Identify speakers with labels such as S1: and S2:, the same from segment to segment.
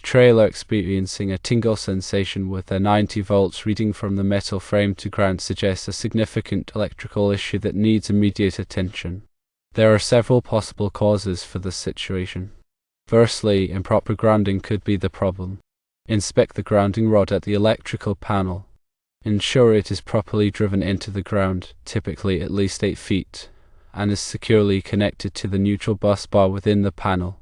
S1: trailer experiencing a tingle sensation with a 90 volts reading from the metal frame to ground suggests a significant electrical issue that needs immediate attention. There are several possible causes for this situation. Firstly, improper grounding could be the problem. Inspect the grounding rod at the electrical panel. Ensure it is properly driven into the ground, typically at least 8 feet, and is securely connected to the neutral bus bar within the panel.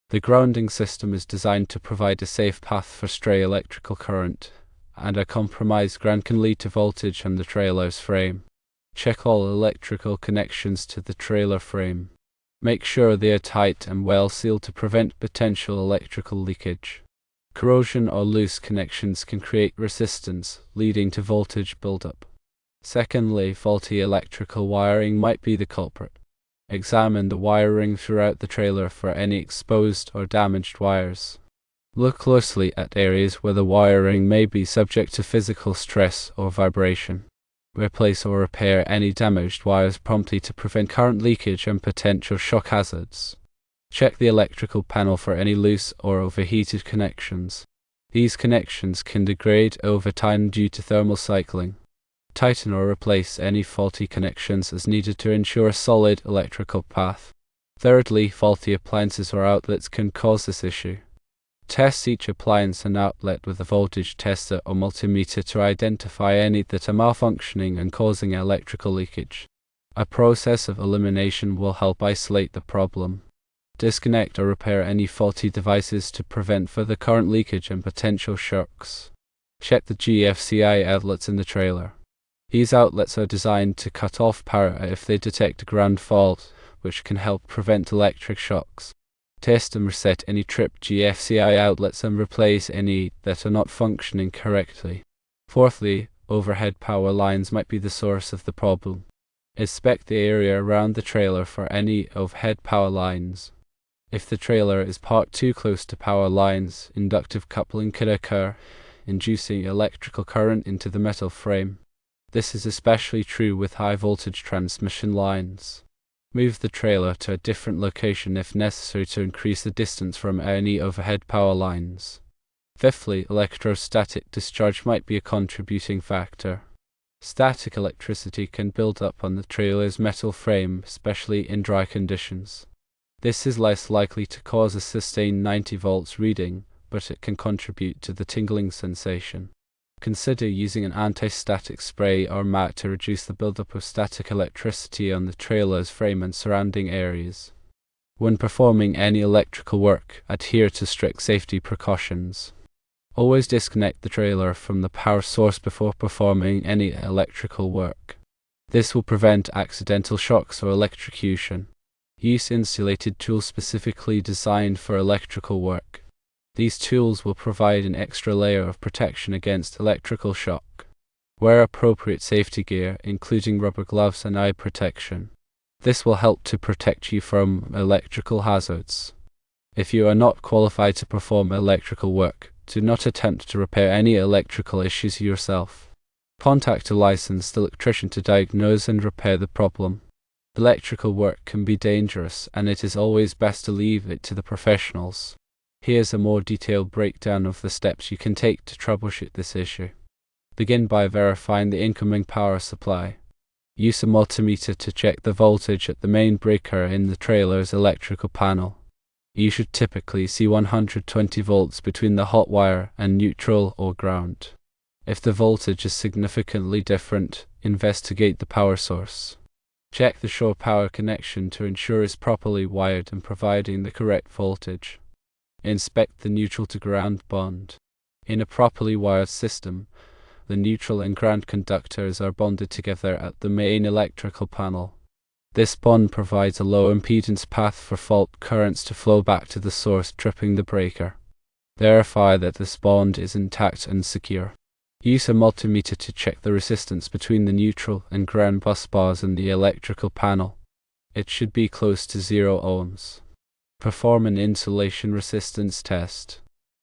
S1: The grounding system is designed to provide a safe path for stray electrical current, and a compromised ground can lead to voltage on the trailer's frame. Check all electrical connections to the trailer frame. Make sure they are tight and well sealed to prevent potential electrical leakage. Corrosion or loose connections can create resistance, leading to voltage buildup. Secondly, faulty electrical wiring might be the culprit. Examine the wiring throughout the trailer for any exposed or damaged wires. Look closely at areas where the wiring may be subject to physical stress or vibration. Replace or repair any damaged wires promptly to prevent current leakage and potential shock hazards. Check the electrical panel for any loose or overheated connections. These connections can degrade over time due to thermal cycling. Tighten or replace any faulty connections as needed to ensure a solid electrical path. Thirdly, faulty appliances or outlets can cause this issue. Test each appliance and outlet with a voltage tester or multimeter to identify any that are malfunctioning and causing electrical leakage. A process of elimination will help isolate the problem. Disconnect or repair any faulty devices to prevent further current leakage and potential shocks. Check the GFCI outlets in the trailer. These outlets are designed to cut off power if they detect a ground fault, which can help prevent electric shocks. Test and reset any tripped GFCI outlets and replace any that are not functioning correctly. Fourthly, overhead power lines might be the source of the problem. Inspect the area around the trailer for any overhead power lines. If the trailer is parked too close to power lines, inductive coupling could occur, inducing electrical current into the metal frame. This is especially true with high voltage transmission lines. Move the trailer to a different location if necessary to increase the distance from any overhead power lines. Fifthly, electrostatic discharge might be a contributing factor. Static electricity can build up on the trailer's metal frame, especially in dry conditions. This is less likely to cause a sustained 90 volts reading, but it can contribute to the tingling sensation. Consider using an anti-static spray or mat to reduce the buildup of static electricity on the trailer's frame and surrounding areas. When performing any electrical work, adhere to strict safety precautions. Always disconnect the trailer from the power source before performing any electrical work. This will prevent accidental shocks or electrocution. Use insulated tools specifically designed for electrical work. These tools will provide an extra layer of protection against electrical shock. Wear appropriate safety gear, including rubber gloves and eye protection. This will help to protect you from electrical hazards. If you are not qualified to perform electrical work, do not attempt to repair any electrical issues yourself. Contact a licensed electrician to diagnose and repair the problem. Electrical work can be dangerous, and it is always best to leave it to the professionals. Here's a more detailed breakdown of the steps you can take to troubleshoot this issue. Begin by verifying the incoming power supply. Use a multimeter to check the voltage at the main breaker in the trailer's electrical panel. You should typically see 120 volts between the hot wire and neutral or ground. If the voltage is significantly different, investigate the power source. Check the shore power connection to ensure it's properly wired and providing the correct voltage. Inspect the neutral to ground bond. In a properly wired system, the neutral and ground conductors are bonded together at the main electrical panel. This bond provides a low impedance path for fault currents to flow back to the source, tripping the breaker. Verify that this bond is intact and secure. Use a multimeter to check the resistance between the neutral and ground bus bars in the electrical panel. It should be close to 0 ohms. Perform an insulation resistance test.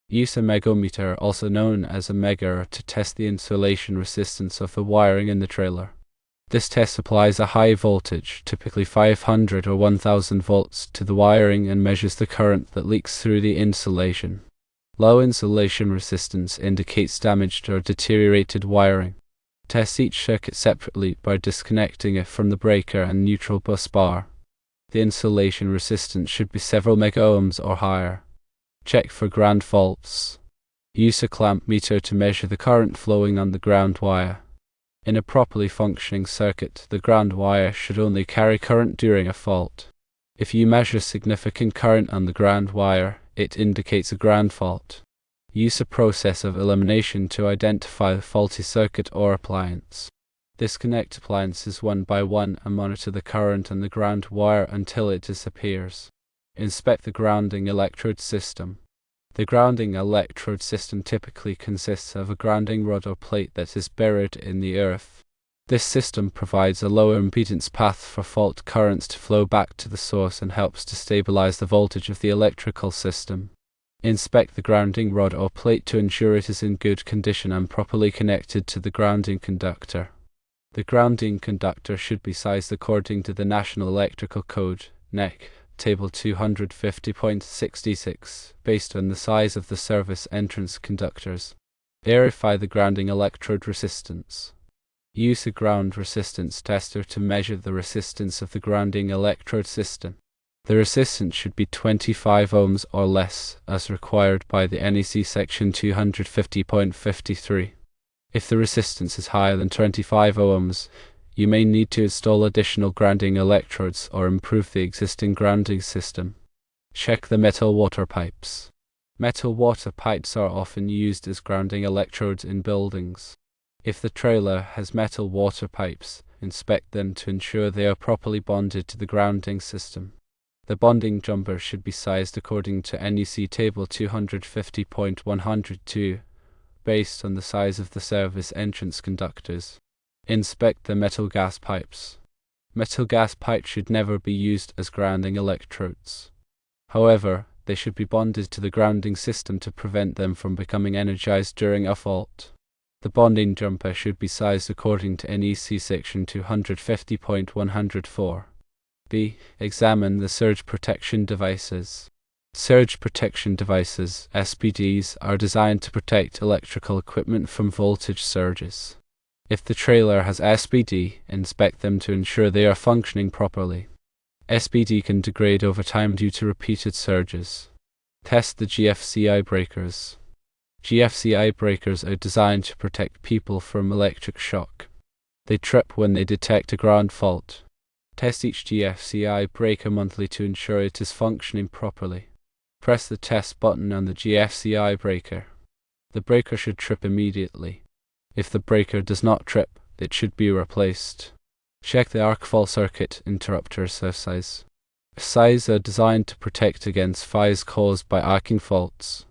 S1: Use a megometer, also known as a megger, to test the insulation resistance of the wiring in the trailer. This test applies a high voltage, typically 500 or 1000 volts, to the wiring and measures the current that leaks through the insulation. Low insulation resistance indicates damaged or deteriorated wiring. Test each circuit separately by disconnecting it from the breaker and neutral bus bar. The insulation resistance should be several megaohms or higher. Check for ground faults. Use a clamp meter to measure the current flowing on the ground wire. In a properly functioning circuit, the ground wire should only carry current during a fault. If you measure significant current on the ground wire, it indicates a ground fault. Use a process of elimination to identify the faulty circuit or appliance. Disconnect appliances one by one and monitor the current on the ground wire until it disappears. Inspect the grounding electrode system. The grounding electrode system typically consists of a grounding rod or plate that is buried in the earth. This system provides a lower impedance path for fault currents to flow back to the source and helps to stabilize the voltage of the electrical system. Inspect the grounding rod or plate to ensure it is in good condition and properly connected to the grounding conductor. The grounding conductor should be sized according to the National Electrical Code, NEC, Table 250.66, based on the size of the service entrance conductors. Verify the grounding electrode resistance. Use a ground resistance tester to measure the resistance of the grounding electrode system. The resistance should be 25 ohms or less, as required by the NEC section 250.53. If the resistance is higher than 25 ohms, you may need to install additional grounding electrodes or improve the existing grounding system. Check the metal water pipes. Metal water pipes are often used as grounding electrodes in buildings. If the trailer has metal water pipes, inspect them to ensure they are properly bonded to the grounding system. The bonding jumper should be sized according to NEC Table 250.102, based on the size of the service entrance conductors. Inspect the metal gas pipes. Metal gas pipes should never be used as grounding electrodes. However, they should be bonded to the grounding system to prevent them from becoming energized during a fault. The bonding jumper should be sized according to NEC section 250.104. B. Examine the surge protection devices. Surge protection devices, SPDs, are designed to protect electrical equipment from voltage surges. If the trailer has SPD, inspect them to ensure they are functioning properly. SPD can degrade over time due to repeated surges. Test the GFCI breakers. GFCI breakers are designed to protect people from electric shock. They trip when they detect a ground fault. Test each GFCI breaker monthly to ensure it is functioning properly. Press the test button on the GFCI breaker. The breaker should trip immediately. If the breaker does not trip, it should be replaced. Check the arc fault circuit interrupter size. SIs are designed to protect against fires caused by arcing faults.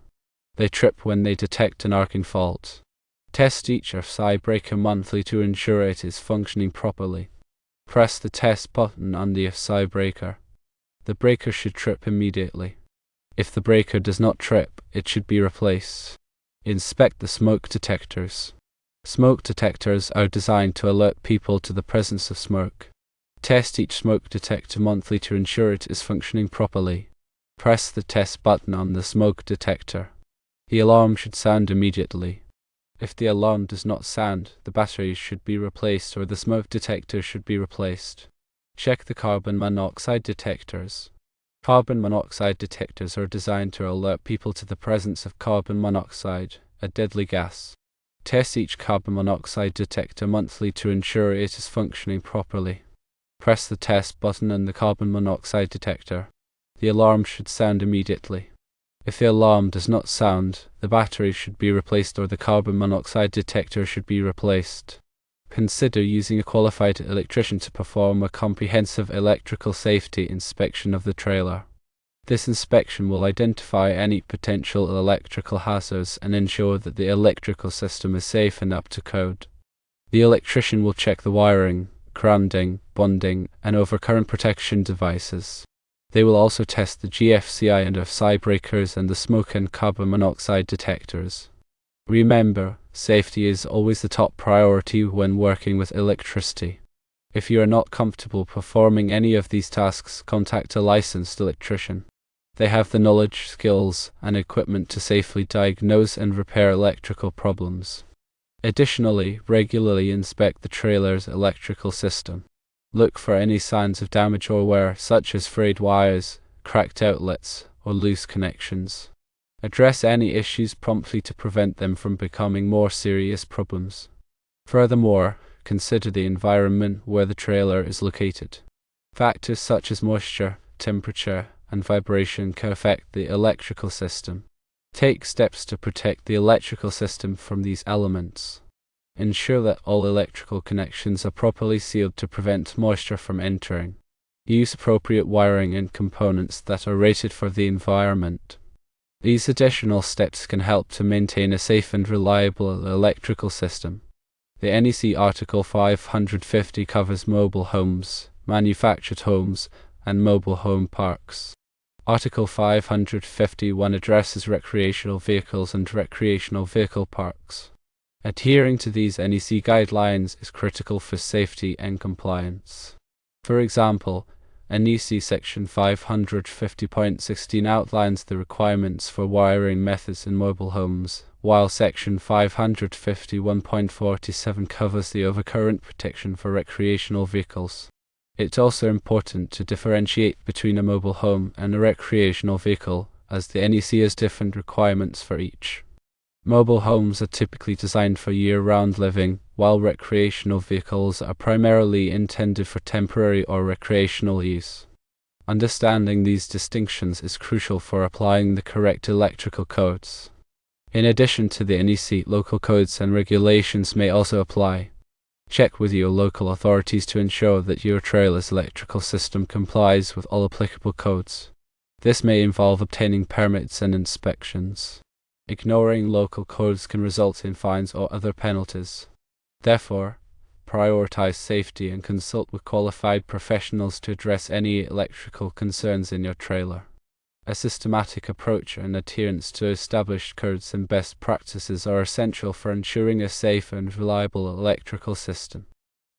S1: They trip when they detect an arcing fault. Test each SI breaker monthly to ensure it is functioning properly. Press the test button on the SI breaker. The breaker should trip immediately. If the breaker does not trip, it should be replaced. Inspect the smoke detectors. Smoke detectors are designed to alert people to the presence of smoke. Test each smoke detector monthly to ensure it is functioning properly. Press the test button on the smoke detector. The alarm should sound immediately. If the alarm does not sound, the batteries should be replaced or the smoke detector should be replaced. Check the carbon monoxide detectors. Carbon monoxide detectors are designed to alert people to the presence of carbon monoxide, a deadly gas. Test each carbon monoxide detector monthly to ensure it is functioning properly. Press the test button on the carbon monoxide detector. The alarm should sound immediately. If the alarm does not sound, the battery should be replaced or the carbon monoxide detector should be replaced. Consider using a qualified electrician to perform a comprehensive electrical safety inspection of the trailer. This inspection will identify any potential electrical hazards and ensure that the electrical system is safe and up to code. The electrician will check the wiring, grounding, bonding, and overcurrent protection devices. They will also test the GFCI and SI breakers and the smoke and carbon monoxide detectors. Remember, safety is always the top priority when working with electricity. If you are not comfortable performing any of these tasks, contact a licensed electrician. They have the knowledge, skills, and equipment to safely diagnose and repair electrical problems. Additionally, regularly inspect the trailer's electrical system. Look for any signs of damage or wear, such as frayed wires, cracked outlets, or loose connections. Address any issues promptly to prevent them from becoming more serious problems. Furthermore, consider the environment where the trailer is located. Factors such as moisture, temperature, and vibration can affect the electrical system. Take steps to protect the electrical system from these elements. Ensure that all electrical connections are properly sealed to prevent moisture from entering. Use appropriate wiring and components that are rated for the environment. These additional steps can help to maintain a safe and reliable electrical system. The NEC Article 550 covers mobile homes, manufactured homes, and mobile home parks. Article 551 addresses recreational vehicles and recreational vehicle parks. Adhering to these NEC guidelines is critical for safety and compliance. For example, NEC Section 550.16 outlines the requirements for wiring methods in mobile homes, while Section 551.47 covers the overcurrent protection for recreational vehicles. It's also important to differentiate between a mobile home and a recreational vehicle, as the NEC has different requirements for each. Mobile homes are typically designed for year-round living, while recreational vehicles are primarily intended for temporary or recreational use. Understanding these distinctions is crucial for applying the correct electrical codes. In addition to the NEC, local codes and regulations may also apply. Check with your local authorities to ensure that your trailer's electrical system complies with all applicable codes. This may involve obtaining permits and inspections. Ignoring local codes can result in fines or other penalties. Therefore, prioritize safety and consult with qualified professionals to address any electrical concerns in your trailer. A systematic approach and adherence to established codes and best practices are essential for ensuring a safe and reliable electrical system.